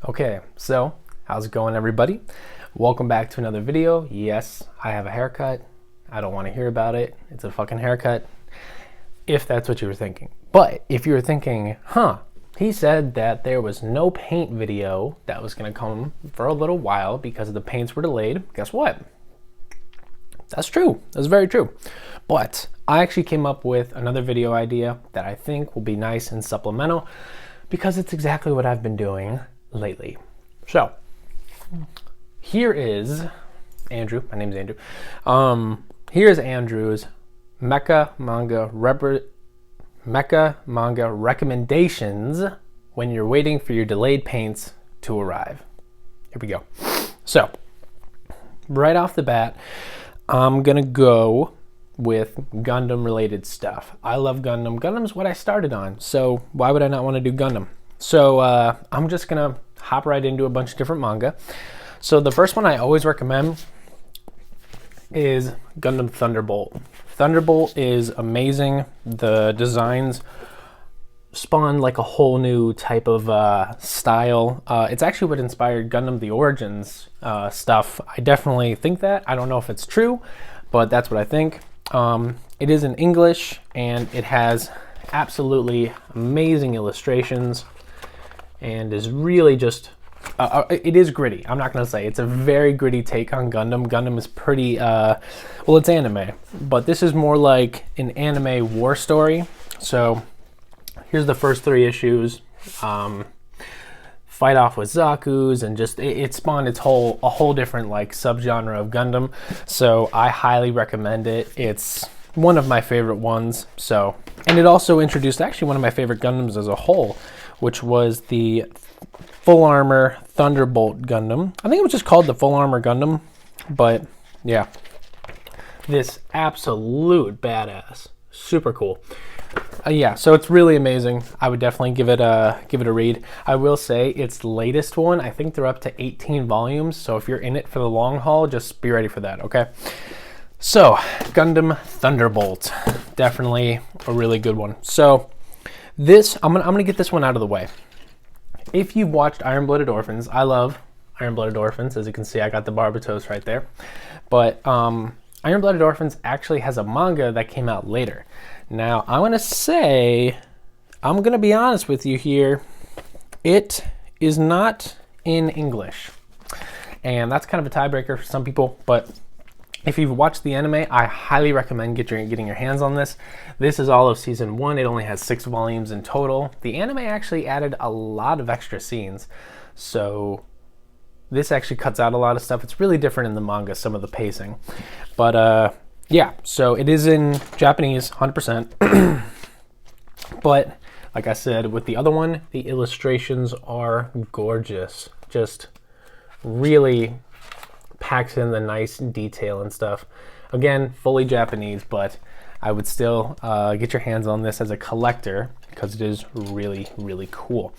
Okay, so how's it going, everybody? Welcome back to another video. Yes, I have a haircut. I don't want to hear about it. It's a fucking haircut, if that's what you were thinking. But if you were thinking, he said that there was no paint video that was going to come for a little while because the paints were delayed, guess what? That's true. That's very true. But I actually came up with another video idea that I think will be nice and supplemental because it's exactly what I've been doing lately. So here is Andrew. My name's Andrew. Here's Andrew's MECHA Manga recommendations when you're waiting for your delayed paints to arrive. Here we go. So right off the bat, I'm gonna go with Gundam related stuff. I love Gundam. Gundam's what I started on, so why would I not want to do Gundam? So I'm just gonna hop right into a bunch of different manga. So the first one I always recommend is Gundam Thunderbolt. Thunderbolt is amazing. The designs spawned like a whole new type of style. It's actually what inspired Gundam the Origins stuff. I definitely think that. I don't know if it's true, but that's what I think. It is in English and it has absolutely amazing illustrations and is really just it is gritty. I'm not gonna say it's a very gritty take on Gundam. Gundam is pretty well, it's anime, but this is more like an anime war story. So here's the first 3 issues. Fight off with Zaku's and just it spawned a whole different like subgenre of Gundam. So I highly recommend it. It's one of my favorite ones. So, and it also introduced actually one of my favorite Gundams as a whole, which was the Full Armor Thunderbolt Gundam. I think it was just called the Full Armor Gundam, but yeah, this absolute badass, super cool. Yeah, so it's really amazing. I would definitely give it a read. I will say its latest one, I think they're up to 18 volumes. So if you're in it for the long haul, just be ready for that. Okay. So Gundam Thunderbolt, definitely a really good one. So this, I'm gonna get this one out of the way. If you've watched Iron-Blooded Orphans, I love Iron-Blooded Orphans. As you can see, I got the Barbatos right there. But Iron-Blooded Orphans actually has a manga that came out later. Now, I'm going to say, I'm going to be honest with you here, it is not in English. And that's kind of a tiebreaker for some people, but if you've watched the anime, I highly recommend getting your hands on this. This is all of season 1. It only has 6 volumes in total. The anime actually added a lot of extra scenes, so this actually cuts out a lot of stuff. It's really different in the manga, some of the pacing. But yeah, so it is in Japanese, 100%. But like I said, with the other one, the illustrations are gorgeous. Just really packs in the nice detail and stuff. Again, fully Japanese, but I would still get your hands on this as a collector because it is really, really cool.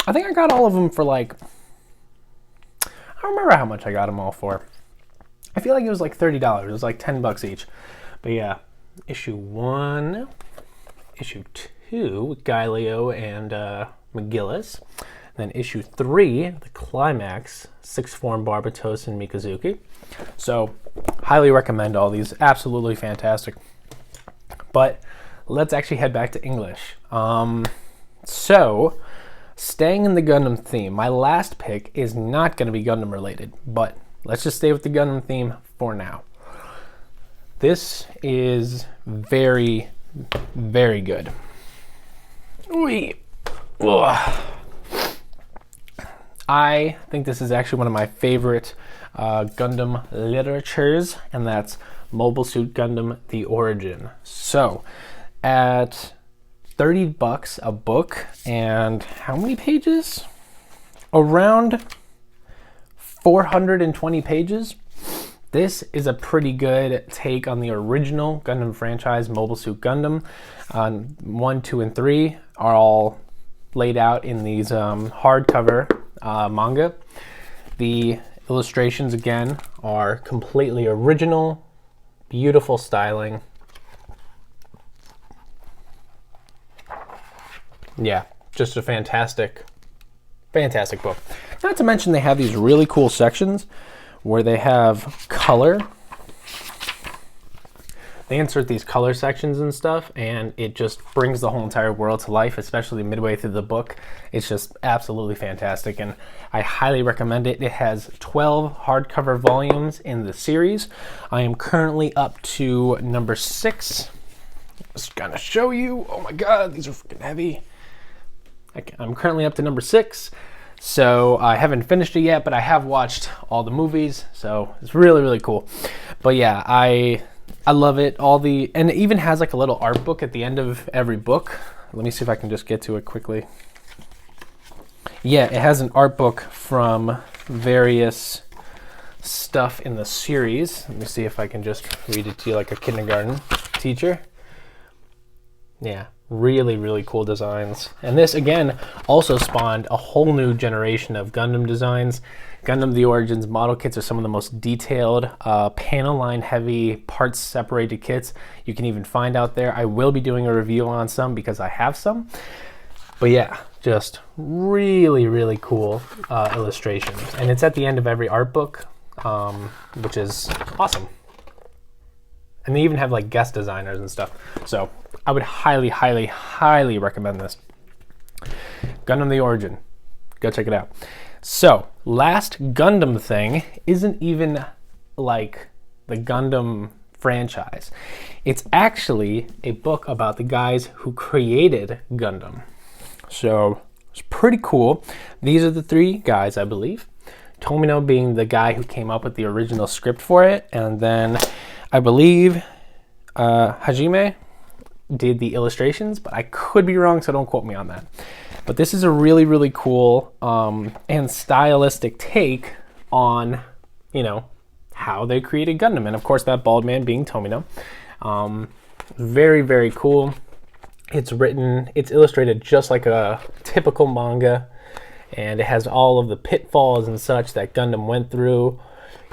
I think I got all of them for like, I don't remember how much I got them all for. I feel like it was like $30. It was like 10 bucks each. But yeah, issue 1, issue 2 with Gaileo and McGillis. Then issue 3, the climax, 6th form Barbatos and Mikazuki. So highly recommend all these. Absolutely fantastic. But let's actually head back to English. So staying in the Gundam theme, my last pick is not going to be Gundam related, but let's just stay with the Gundam theme for now. This is very, very good. I think this is actually one of my favorite Gundam literatures, and that's Mobile Suit Gundam: The Origin. So at 30 bucks a book, and how many pages? Around 420 pages. This is a pretty good take on the original Gundam franchise, Mobile Suit Gundam. 1, 2, and 3 are all laid out in these hardcover manga. The illustrations, again, are completely original, beautiful styling. Yeah, just a fantastic Fantastic book. Not to mention they have these really cool sections where they have color. They insert these color sections and stuff, and it just brings the whole entire world to life, especially midway through the book. It's just absolutely fantastic, and I highly recommend it. It has 12 hardcover volumes in the series. I am currently up to number 6. Just gonna show you. Oh my god, these are freaking heavy. I'm currently up to number 6. So I haven't finished it yet, but I have watched all the movies, so it's really, really cool. But yeah, I love it. And it even has like a little art book at the end of every book. Let me see if I can just get to it quickly. Yeah, it has an art book from various stuff in the series. Let me see if I can just read it to you like a kindergarten teacher. Yeah, really, really cool designs. And this, again, also spawned a whole new generation of Gundam designs. Gundam The Origins model kits are some of the most detailed, panel line heavy, parts separated kits you can even find out there. I will be doing a review on some because I have some. But yeah, just really, really cool illustrations. And it's at the end of every art book, which is awesome. And they even have like guest designers and stuff. So I would highly, highly, highly recommend this. Gundam The Origin. Go check it out. So, last Gundam thing isn't even like the Gundam franchise. It's actually a book about the guys who created Gundam. So, it's pretty cool. These are the 3 guys, I believe. Tomino being the guy who came up with the original script for it, and then I believe Hajime did the illustrations, but I could be wrong, so don't quote me on that. But this is a really, really cool and stylistic take on, you know, how they created Gundam. And of course, that bald man being Tomino. Very, very cool. It's illustrated just like a typical manga. And it has all of the pitfalls and such that Gundam went through.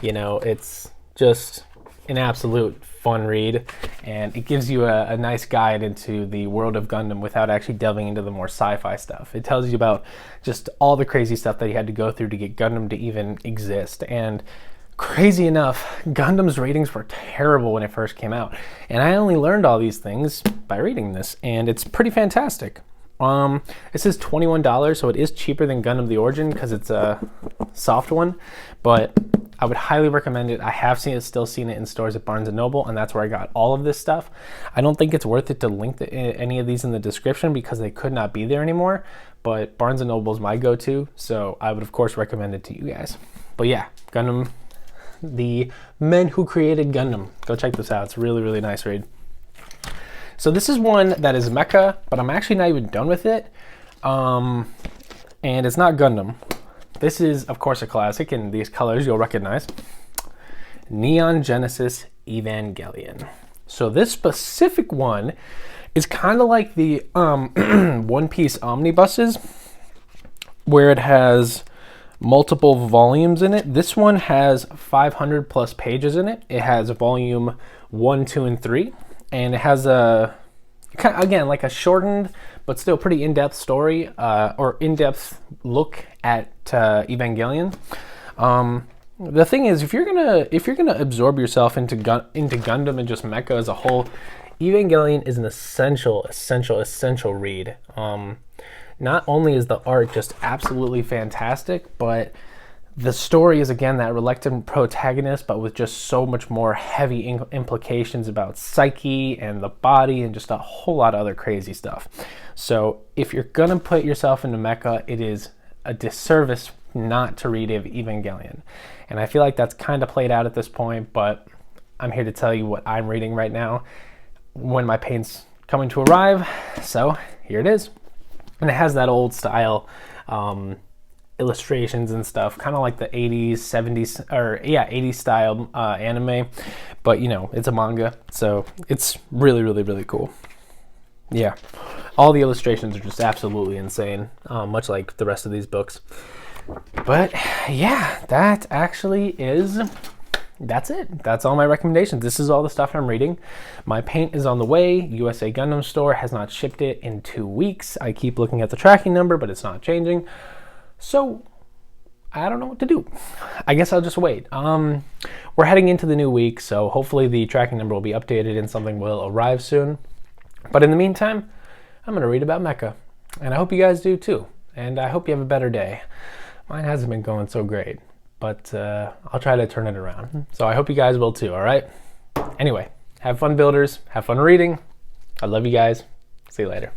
You know, it's just an absolute fun read, and it gives you a nice guide into the world of Gundam without actually delving into the more sci-fi stuff. It tells you about just all the crazy stuff that he had to go through to get Gundam to even exist. And crazy enough, Gundam's ratings were terrible when it first came out, and I only learned all these things by reading this, and it's pretty fantastic. This is $21, so it is cheaper than Gundam The Origin because it's a soft one, but I would highly recommend it. I have still seen it in stores at Barnes & Noble, and that's where I got all of this stuff. I don't think it's worth it to link any of these in the description because they could not be there anymore, but Barnes & Noble is my go-to, so I would, of course, recommend it to you guys. But yeah, Gundam, the Men Who Created Gundam. Go check this out. It's a really, really nice read. So this is one that is mecha, but I'm actually not even done with it, and it's not Gundam. This is, of course, a classic, and these colors you'll recognize. Neon Genesis Evangelion. So this specific one is kind of like the One Piece omnibuses, where it has multiple volumes in it. This one has 500 plus pages in it. It has volume 1, 2, and 3, and it has again, like a shortened but still pretty in-depth story, or in-depth look at Evangelion. The thing is, if you're gonna absorb yourself into Gundam and just mecha as a whole, Evangelion is an essential read. Not only is the art just absolutely fantastic, but the story is, again, that reluctant protagonist, but with just so much more heavy implications about psyche and the body and just a whole lot of other crazy stuff. So if you're going to put yourself into mecha, it is a disservice not to read Evangelion. And I feel like that's kind of played out at this point, but I'm here to tell you what I'm reading right now when my pain's coming to arrive. So here it is. And it has that old style illustrations and stuff, kind of like the 80s, 70s, or yeah, 80s style anime, but you know, it's a manga, so it's really, really, really cool. Yeah, all the illustrations are just absolutely insane, much like the rest of these books. But yeah, that's it. That's all my recommendations. This is all the stuff I'm reading. My paint is on the way. USA Gundam Store has not shipped it in 2 weeks. I keep looking at the tracking number, but it's not changing. So I don't know what to do. I guess I'll just wait. We're heading into the new week, so hopefully the tracking number will be updated and something will arrive soon. But in the meantime, I'm going to read about Mecha. And I hope you guys do too. And I hope you have a better day. Mine hasn't been going so great, but I'll try to turn it around. So I hope you guys will too, all right? Anyway, have fun, builders. Have fun reading. I love you guys. See you later.